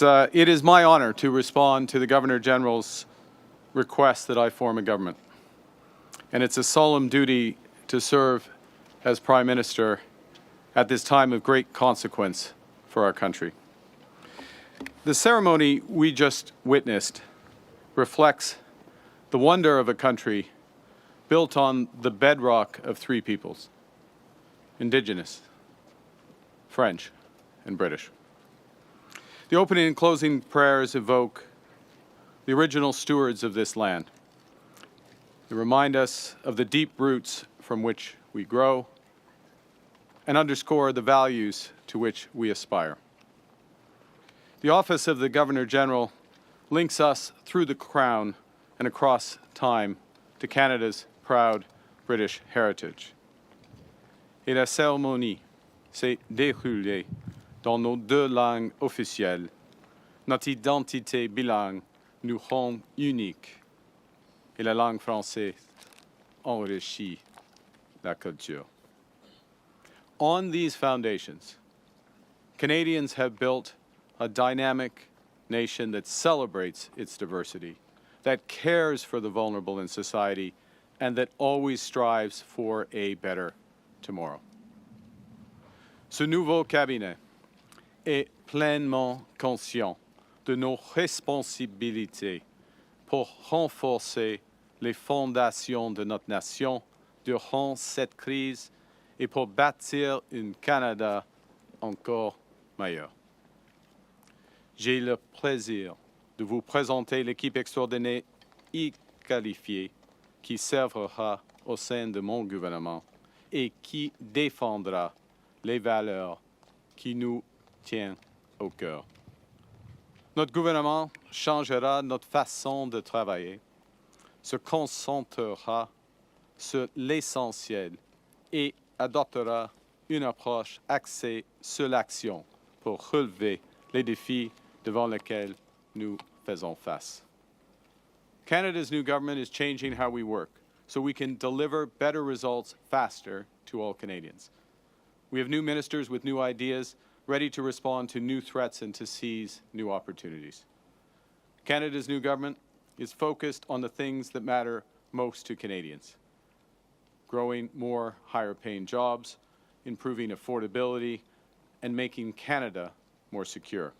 It is my honor to respond to the Governor General's request that I form a government. And it's a solemn duty to serve as Prime Minister at this time of great consequence for our country. The ceremony we just witnessed reflects the wonder of a country built on the bedrock of three peoples: Indigenous, French, and British. The opening and closing prayers evoke the original stewards of this land. They remind us of the deep roots from which we grow and underscore the values to which we aspire. The office of the Governor-General links us through the Crown and across time to Canada's proud British heritage. Et la cérémonie s'est déroulée dans nos deux langues officielles. Notre identité bilingue nous rend uniques et la langue française enrichit la culture. On these foundations, Canadians have built a dynamic nation that celebrates its diversity, that cares for the vulnerable in society, and that always strives for a better tomorrow. Ce nouveau cabinet est pleinement conscient de nos responsabilités pour renforcer les fondations de notre nation durant cette crise et pour bâtir un Canada encore meilleur. J'ai le plaisir de vous présenter l'équipe extraordinaire et qualifiée qui servira au sein de mon gouvernement et qui défendra les valeurs qui nous tiennent au cœur. Notre gouvernement changera notre façon de travailler, se concentrera sur l'essentiel et adoptera une approche axée sur l'action pour relever les défis devant lesquels nous faisons face. Canada's new government is changing how we work so we can deliver better results faster to all Canadians. We have new ministers with new ideas, ready to respond to new threats and to seize new opportunities. Canada's new government is focused on the things that matter most to Canadians: growing more higher-paying jobs, improving affordability, and making Canada more secure.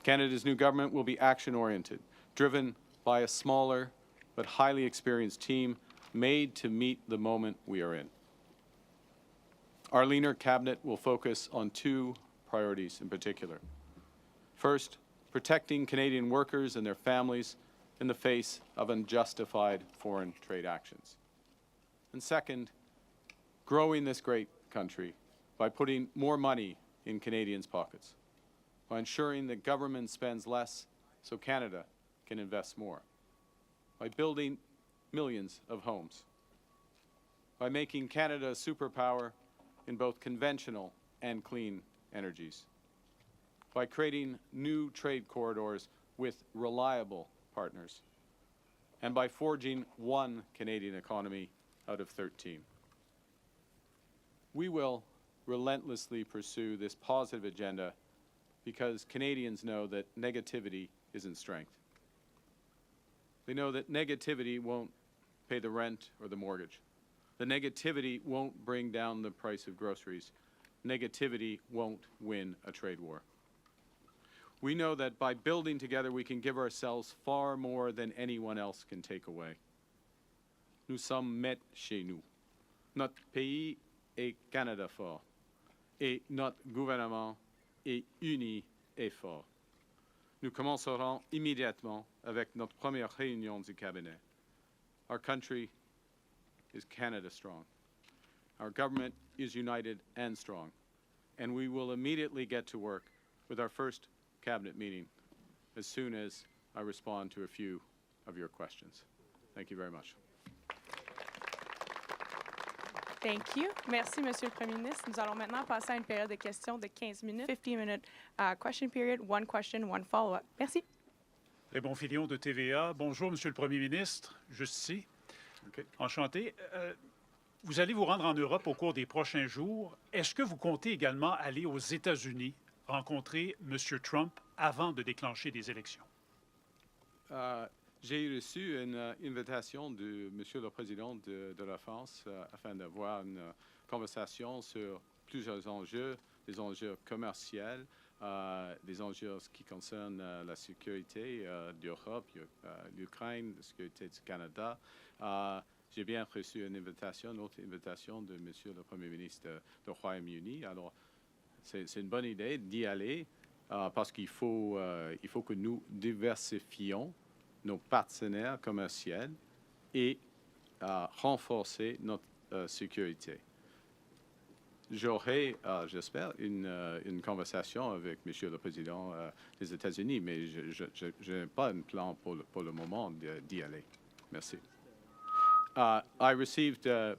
Canada's new government will be action-oriented, driven by a smaller but highly experienced team made to meet the moment we are in. Our leaner cabinet will focus on two priorities in particular. First, protecting Canadian workers and their families in the face of unjustified foreign trade actions. And second, growing this great country by putting more money in Canadians' pockets, by ensuring that government spends less so Canada can invest more, by building millions of homes, by making Canada a superpower in both conventional and clean energies, by creating new trade corridors with reliable partners, and by forging one Canadian economy out of 13. We will relentlessly pursue this positive agenda because Canadians know that negativity isn't strength. They know that negativity won't pay the rent or the mortgage. The negativity won't bring down the price of groceries. Negativity won't win a trade war. We know that by building together, we can give ourselves far more than anyone else can take away. Nous sommes maîtres chez nous. Notre pays est Canada fort. Et notre gouvernement est uni et fort. Nous commencerons immédiatement avec notre première réunion du cabinet. Our country is Canada strong. Our government is united and strong. And we will immediately get to work with our first cabinet meeting as soon as I respond to a few of your questions. Thank you very much. Thank you. Merci, Monsieur le Premier ministre. Nous allons maintenant passer à une période de questions de 15 minutes. 15-minute question period, one question, one follow-up. Merci. Raymond Filion de TVA. Bonjour, Monsieur le Premier ministre. Juste ici. Okay. Enchanté. Vous allez vous rendre en Europe au cours des prochains jours. Est-ce que vous comptez également aller aux États-Unis rencontrer M. Trump avant de déclencher des élections? J'ai reçu une invitation de Monsieur le Président de la France afin d'avoir une conversation sur plusieurs enjeux, des enjeux commerciaux, des enjeux qui concernent la sécurité d'Europe, l'Ukraine, la sécurité du Canada. J'ai bien reçu une autre invitation de Monsieur le Premier ministre du Royaume-Uni. Alors, c'est une bonne idée d'y aller parce qu'il faut que nous diversifions nos partenaires commerciaux et renforcer notre sécurité. J'aurai, j'espère, une conversation avec Monsieur le Président des États-Unis, mais je n'ai pas un plan pour le moment d'y aller. Merci. I received the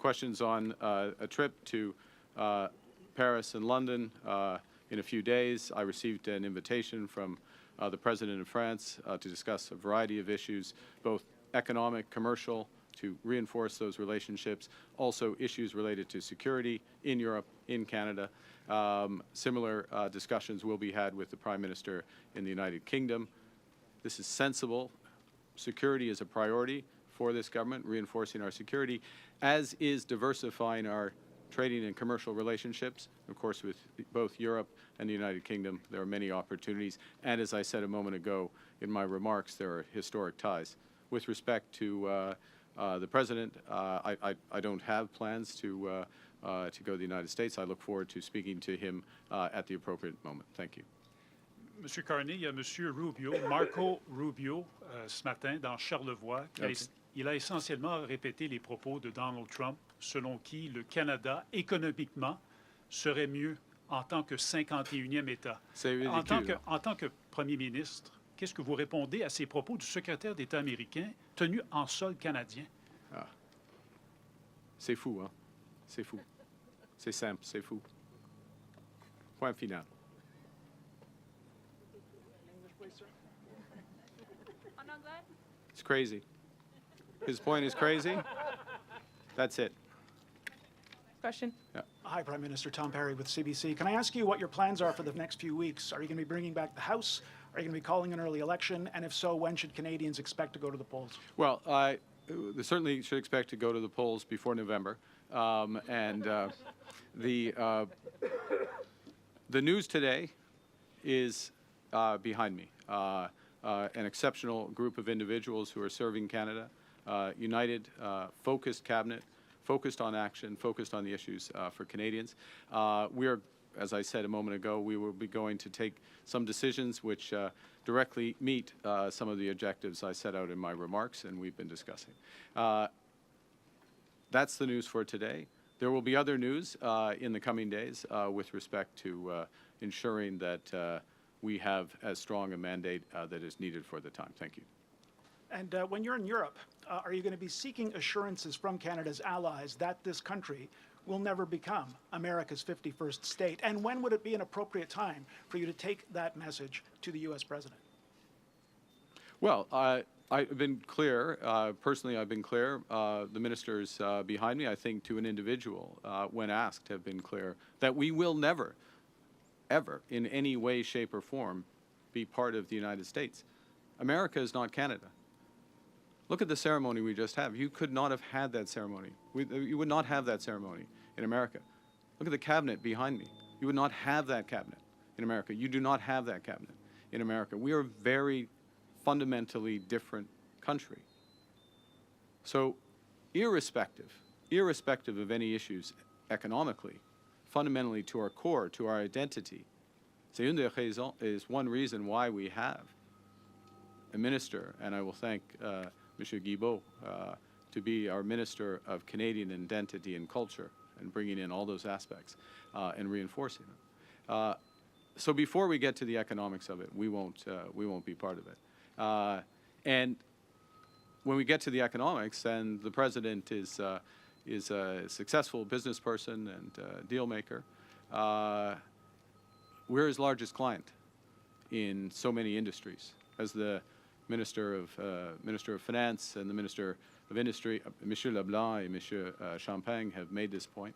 questions on a trip to Paris and London in a few days. I received an invitation from the President of France to discuss a variety of issues, both economic, commercial, to reinforce those relationships, also issues related to security in Europe, in Canada. Similar discussions will be had with the Prime Minister in the United Kingdom. This is sensible. Security is a priority for this government, reinforcing our security, as is diversifying our trading and commercial relationships. Of course, with both Europe and the United Kingdom, there are many opportunities. And as I said a moment ago in my remarks, there are historic ties. With respect to the President, I don't have plans to go to the United States. I look forward to speaking to him at the appropriate moment. Thank you. Monsieur Carney, il y a Monsieur Rubio, Marco Rubio, ce matin dans Charlevoix. Il a essentiellement répété les propos de Donald Trump, selon qui le Canada, économiquement, serait mieux en tant que 51e État. C'est ridicule. En tant que Premier ministre, qu'est-ce que vous répondez à ces propos du secrétaire d'État américain tenu en sol canadien? Ah. C'est fou, hein? C'est fou. C'est simple, c'est fou. Point final. It's crazy. His point is crazy. That's it. Question? Yeah. Hi, Prime Minister Tom Perry with CBC. Can I ask you what your plans are for the next few weeks? Are you going to be bringing back the House? Are you going to be calling an early election? And if so, when should Canadians expect to go to the polls? Well, they certainly should expect to go to the polls before November. The news today is behind me. An exceptional group of individuals who are serving Canada, united, focused cabinet, focused on action, focused on the issues for Canadians. We are, as I said a moment ago, we will be going to take some decisions which directly meet some of the objectives I set out in my remarks and we've been discussing. That's the news for today. There will be other news in the coming days with respect to ensuring that we have as strong a mandate that is needed for the time. Thank you. And when you're in Europe, are you going to be seeking assurances from Canada's allies that this country will never become America's 51st state? And when would it be an appropriate time for you to take that message to the U.S. President? Well, I've been clear, personally I've been clear, the ministers behind me, I think to an individual, when asked, have been clear that we will never, ever, in any way, shape, or form, be part of the United States. America is not Canada. Look at the ceremony we just had. You could not have had that ceremony. You would not have that ceremony in America. Look at the cabinet behind me. You would not have that cabinet in America. You do not have that cabinet in America. We are a very fundamentally different country. So irrespective of any issues economically, fundamentally to our core, to our identity, c'est une des raisons, is one reason why we have a minister, and I will thank Monsieur Guilbeault to be our Minister of Canadian Identity and Culture and bringing in all those aspects and reinforcing them. So before we get to the economics of it, we won't be part of it. And when we get to the economics, then the President is a successful business person and deal maker. We're his largest client in so many industries. As the Minister of Finance and the Minister of Industry, Monsieur Leblanc and Monsieur Champagne have made this point.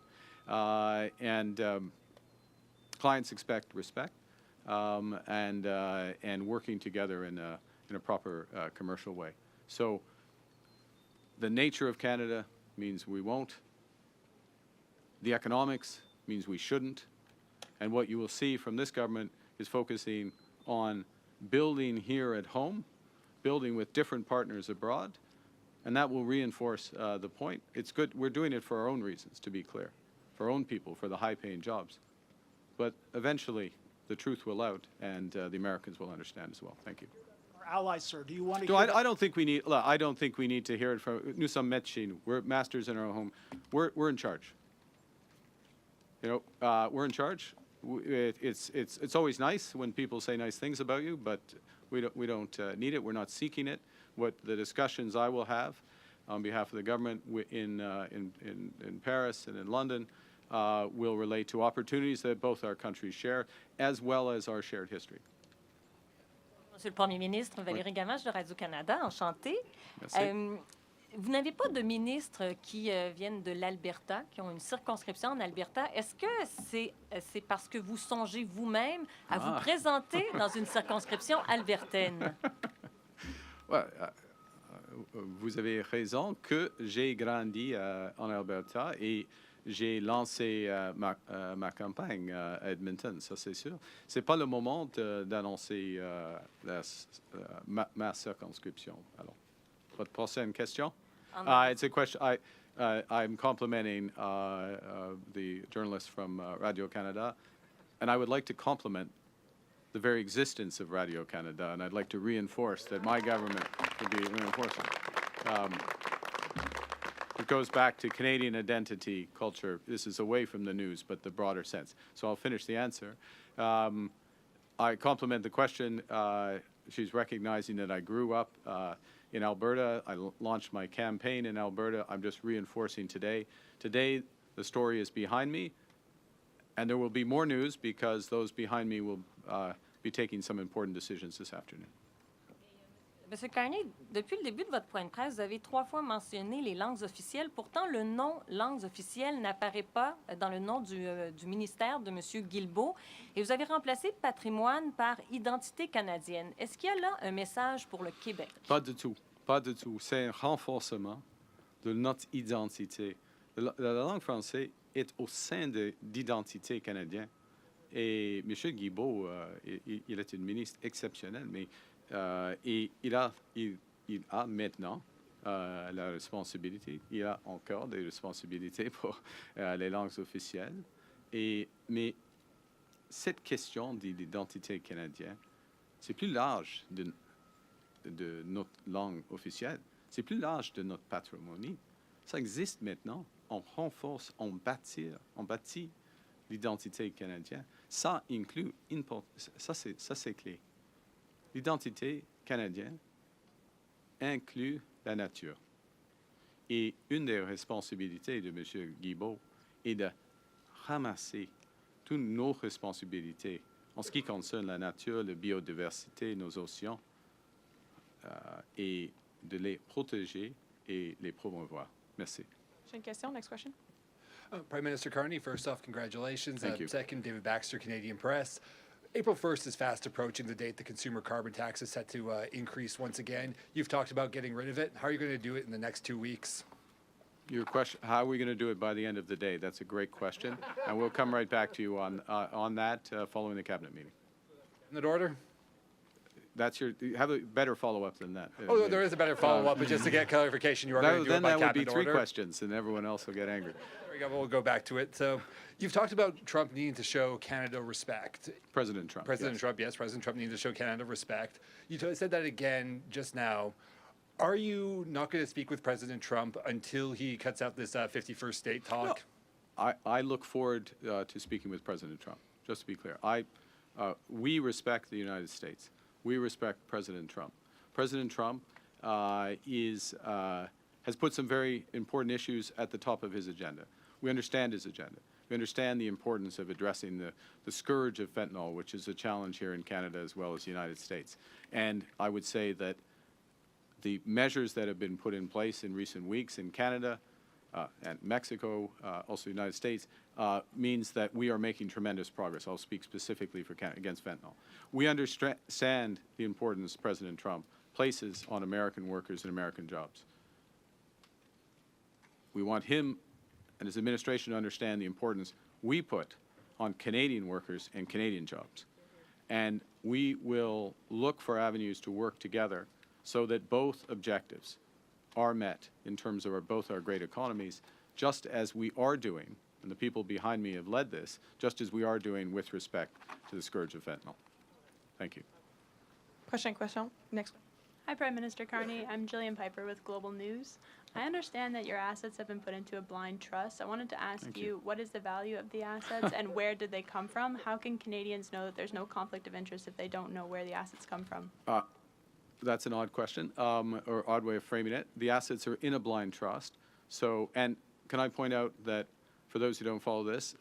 Clients expect respect. and working together in a proper commercial way. So the nature of Canada means we won't. The economics means we shouldn't. And what you will see from this government is focusing on building here at home, building with different partners abroad, and that will reinforce the point. It's good. We're doing it for our own reasons, to be clear, for our own people, for the high-paying jobs. But eventually, the truth will out, and the Americans will understand as well. Thank you. Our allies, sir, do you want to No, hear I don't think we need. Look, I don't think we need to hear it from. Nous sommes maîtres. We're masters in our home. We're in charge. You know, we're in charge. It's always nice when people say nice things about you, but we don't need it. We're not seeking it. What the discussions I will have on behalf of the government in Paris and in London will relate to opportunities that both our countries share, as well as our shared history. Monsieur le Premier ministre, Valérie Gamache de Radio-Canada, enchantée. Merci. Vous n'avez pas de ministres qui viennent de l'Alberta, qui ont une circonscription en Alberta. Est-ce que c'est parce que vous songez vous-même à vous présenter dans une circonscription albertaine? Ouais, vous avez raison que j'ai grandi en Alberta et j'ai lancé ma campagne à Edmonton, ça c'est sûr. C'est pas le moment d'annoncer ma circonscription. Alors, votre prochaine question? It's a question. I'm complimenting the journalist from Radio Canada, and I would like to compliment the very existence of Radio Canada, and I'd like to reinforce that my government would be reinforcing. It goes back to Canadian identity, culture. This is away from the news, but the broader sense. So I'll finish the answer. I compliment the question. She's recognizing that I grew up in Alberta. I launched my campaign in Alberta. I'm just reinforcing today. Today, the story is behind me, and there will be more news because those behind me will be taking some important decisions this afternoon. Monsieur Carney, depuis le début de votre point de presse, vous avez 3 fois mentionné les langues officielles. Pourtant, le nom langues officielles n'apparaît pas dans le nom du ministère de M. Guilbeault. Et vous avez remplacé patrimoine par identité canadienne. Est-ce qu'il y a là un message pour le Québec? Pas du tout. Pas du tout. C'est un renforcement de notre identité. La langue française est au sein de l'identité canadienne. Et M. Guilbeault, il est un ministre exceptionnel, mais et il a maintenant la responsabilité, il a encore des responsabilités pour les langues officielles. Mais cette question de l'identité canadienne, c'est plus large de notre langue officielle, c'est plus large de notre patrimoine. Ça existe maintenant, on renforce, on bâtit l'identité canadienne. Ça inclut, ça c'est clé. L'identité canadienne inclut la nature. Et une des responsabilités de M. Guilbeault est de ramasser toutes nos responsabilités en ce qui concerne la nature, la biodiversité, nos océans, et de les protéger et les promouvoir. Merci. J'ai une question. Next question. Prime Minister Carney, first off, congratulations. Thank you. Second, David Baxter, Canadian Press. April 1st is fast approaching, the date the consumer carbon tax is set to increase once again. You've talked about getting rid of it. How are you going to do it in the next 2 weeks? Your question, how are we going to do it by the end of the day? That's a great question. And we'll come right back to you on that following the cabinet meeting. In that order? That's you have a better follow-up than that. Oh, there is a better follow-up, but just to get clarification, you are going to do it by Then that would be cabinet 3 order? questions, and everyone else will get angry. There we go. We'll go back to it. So you've talked about Trump needing to show Canada respect. President Trump. President yes. Trump, yes, President Trump needs to show Canada respect. You said that again just now. Are you not going to speak with President Trump until he cuts out this 51st state talk? No. I look forward to speaking with President Trump, just to be clear. We respect the United States. We respect President Trump. President Trump has put some very important issues at the top of his agenda. We understand his agenda. We understand the importance of addressing the scourge of fentanyl, which is a challenge here in Canada as well as the United States. And I would say that the measures that have been put in place in recent weeks in Canada and Mexico, also the United States, means that we are making tremendous progress. I'll speak specifically for Canada against fentanyl. We understand the importance President Trump places on American workers and American jobs. We want him and his administration to understand the importance we put on Canadian workers and Canadian jobs. And we will look for avenues to work together so that both objectives are met in terms of both our great economies, just as we are doing, and the people behind me have led this, just as we are doing with respect to the scourge of fentanyl. Thank you. Prochaine question. Next one. Hi, Prime Minister Carney. I'm Jillian Piper with Global News. I understand that your assets have been put into a blind trust. I wanted to ask you, what is the value of the assets and where did they come from? How can Canadians know that there's no conflict of interest if they don't know where the assets come from? That's an odd question, or odd way of framing it. The assets are in a blind trust. So, and can I point out that for those who don't follow this,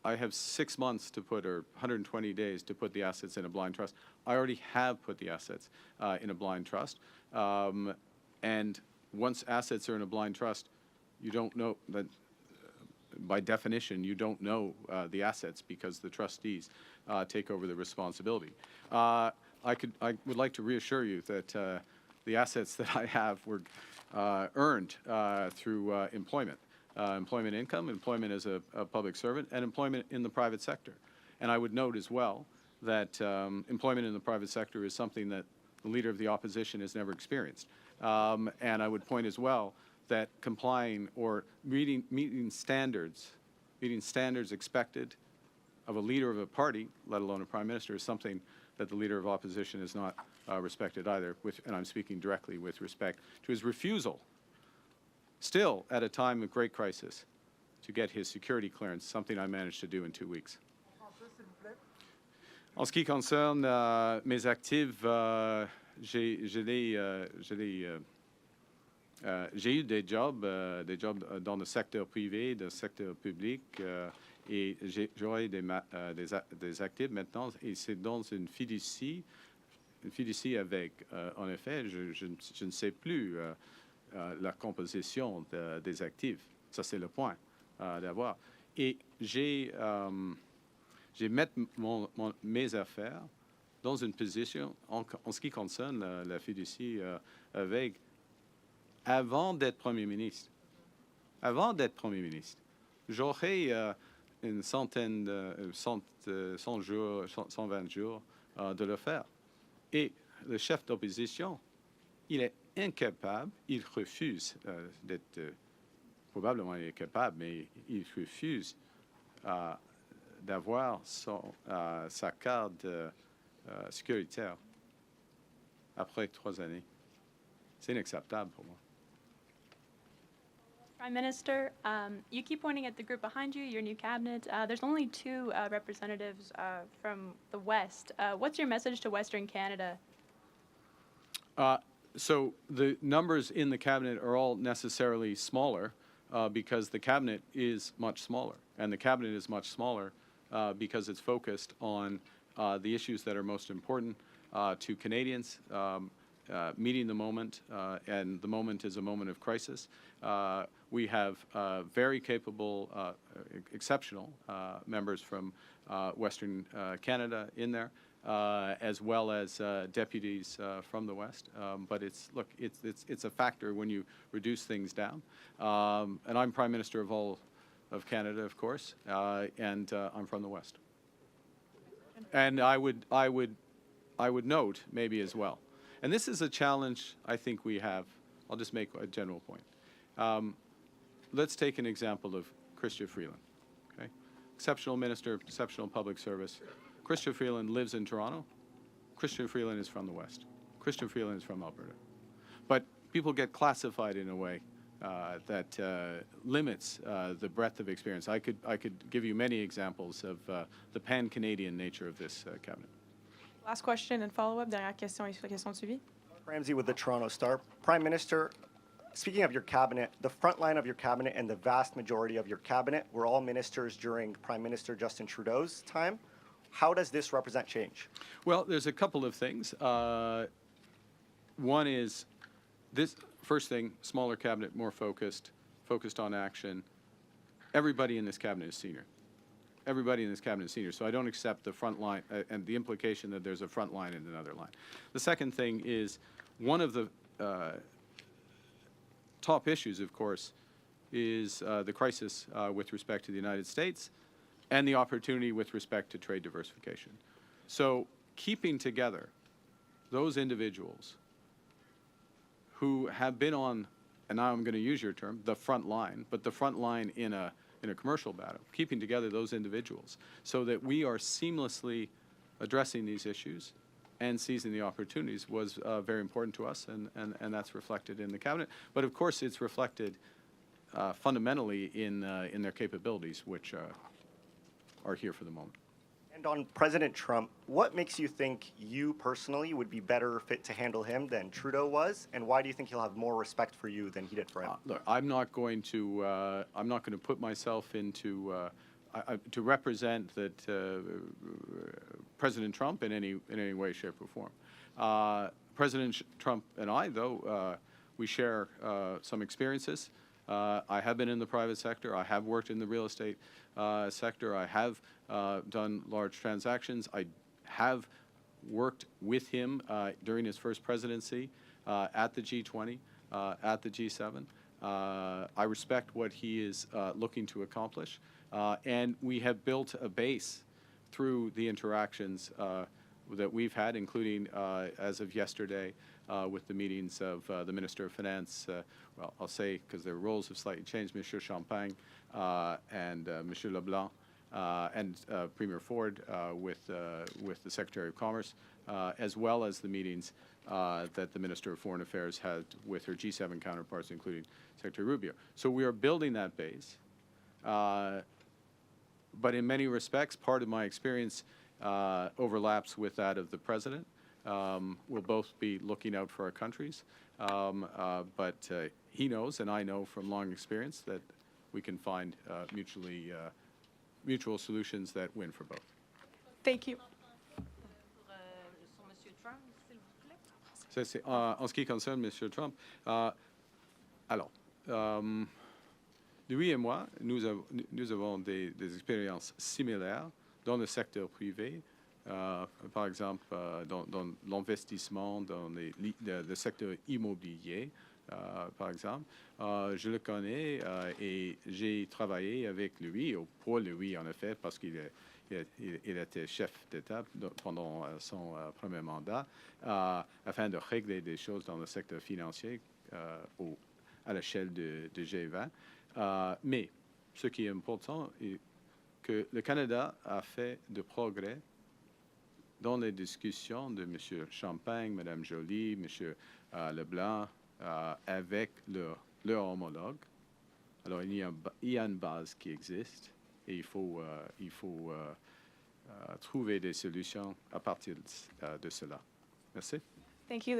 I have 6 months to put, or 120 days to put the assets in a blind trust. I already have put the assets in a blind trust. And once assets are in a blind trust, you don't know that, by definition, you don't know the assets because the trustees take over the responsibility. I would like to reassure you that the assets that I have were earned through employment. Employment income, employment as a public servant, and employment in the private sector. And I would note as well that employment in the private sector is something that the Leader of the Opposition has never experienced. And I would point as well that complying or meeting standards expected of a leader of a party, let alone a prime minister, is something that the Leader of Opposition has not respected either, and I'm speaking directly with respect to his refusal, still at a time of great crisis, to get his security clearance, something I managed to do in 2 weeks. En ce qui concerne mes actifs, j'ai eu des jobs dans le secteur privé, dans le secteur public, et j'aurai des actifs maintenant, et c'est dans une fiducie avec, en effet, je ne sais plus la composition des actifs. Ça, c'est le point d'avoir. Et j'ai mis mes affaires dans une position, en ce qui concerne la fiducie avec, avant d'être Premier ministre. Avant d'être Premier ministre, j'aurais une centaine, 100 jours, 120 jours de le faire. Et le chef d'opposition, il est incapable, il refuse d'être, probablement il est capable, mais il refuse d'avoir sa carte sécuritaire après 3 années. C'est inacceptable pour moi. Prime Minister, you keep pointing at the group behind you, your new cabinet. There's only 2 representatives from the West. What's your message to Western Canada? So the numbers in the cabinet are all necessarily smaller because the cabinet is much smaller. And the cabinet is much smaller because it's focused on the issues that are most important to Canadians, meeting the moment, and the moment is a moment of crisis. We have very capable, exceptional members from Western Canada in there, as well as deputies from the West. But it's a factor when you reduce things down. And I'm Prime Minister of all of Canada, of course, and I'm from the West. And I would note maybe as well, and this is a challenge I think we have. I'll just make a general point. Let's take an example of Chrystia Freeland. Okay, exceptional minister, exceptional public service. Chrystia Freeland lives in Toronto. Chrystia Freeland is from the West. Chrystia Freeland is from Alberta. But people get classified in a way that limits the breadth of experience. I could give you many examples of the pan-Canadian nature of this cabinet. Last question and follow-up. Dernière question et sur la question de suivi. Ramsey with the Toronto Star. Prime Minister, speaking of your cabinet, the front line of your cabinet and the vast majority of your cabinet were all ministers during Prime Minister Justin Trudeau's time. How does this represent change? Well, there's a couple of things. One is this first thing, smaller cabinet, more focused, focused on action. Everybody in this cabinet is senior. Everybody in this cabinet is senior, so I don't accept the front line and the implication that there's a front line and another line. The second thing is, one of the top issues, of course, is the crisis with respect to the United States and the opportunity with respect to trade diversification. So keeping together those individuals who have been on, and now I'm going to use your term, the front line, but the front line in a commercial battle, keeping together those individuals so that we are seamlessly addressing these issues and seizing the opportunities was very important to us, and that's reflected in the cabinet. But of course, it's reflected fundamentally in their capabilities, which are here for the moment. And on President Trump, what makes you think you personally would be better fit to handle him than Trudeau was, and why do you think he'll have more respect for you than he did for him? Look, I'm not going to put myself into to represent that President Trump in any way, shape, or form. President Trump and I, though, we share some experiences. I have been in the private sector. I have worked in the real estate sector. I have done large transactions. I have worked with him during his first presidency at the G20, at the G7. I respect what he is looking to accomplish. And we have built a base through the interactions that we've had, including as of yesterday with the meetings of the Minister of Finance, well, I'll say, because their roles have slightly changed, Monsieur Champagne and Monsieur Leblanc, and Premier Ford with the Secretary of Commerce, as well as the meetings that the Minister of Foreign Affairs had with her G7 counterparts, including Secretary Rubio. So we are building that base. But in many respects, part of my experience overlaps with that of the President. We'll both be looking out for our countries. But he knows, and I know from long experience, that we can find mutual solutions that win for both. Thank you. Sur Monsieur Trump, s'il vous plaît. Ça, c'est, en ce qui concerne M. Trump, alors, lui et moi, nous avons des expériences similaires dans le secteur privé, par exemple dans l'investissement dans le secteur immobilier, par exemple. Je le connais et j'ai travaillé avec lui, ou pour lui en effet, parce qu'il était chef d'État pendant son premier mandat, afin de régler des choses dans le secteur financier à l'échelle de G20. Mais ce qui est important est que le Canada a fait de progrès dans les discussions de M. Champagne, Mme Joly, M. Leblanc, avec leur homologue. Alors, il y a une base qui existe et il faut trouver des solutions à partir de cela. Merci. Thank you.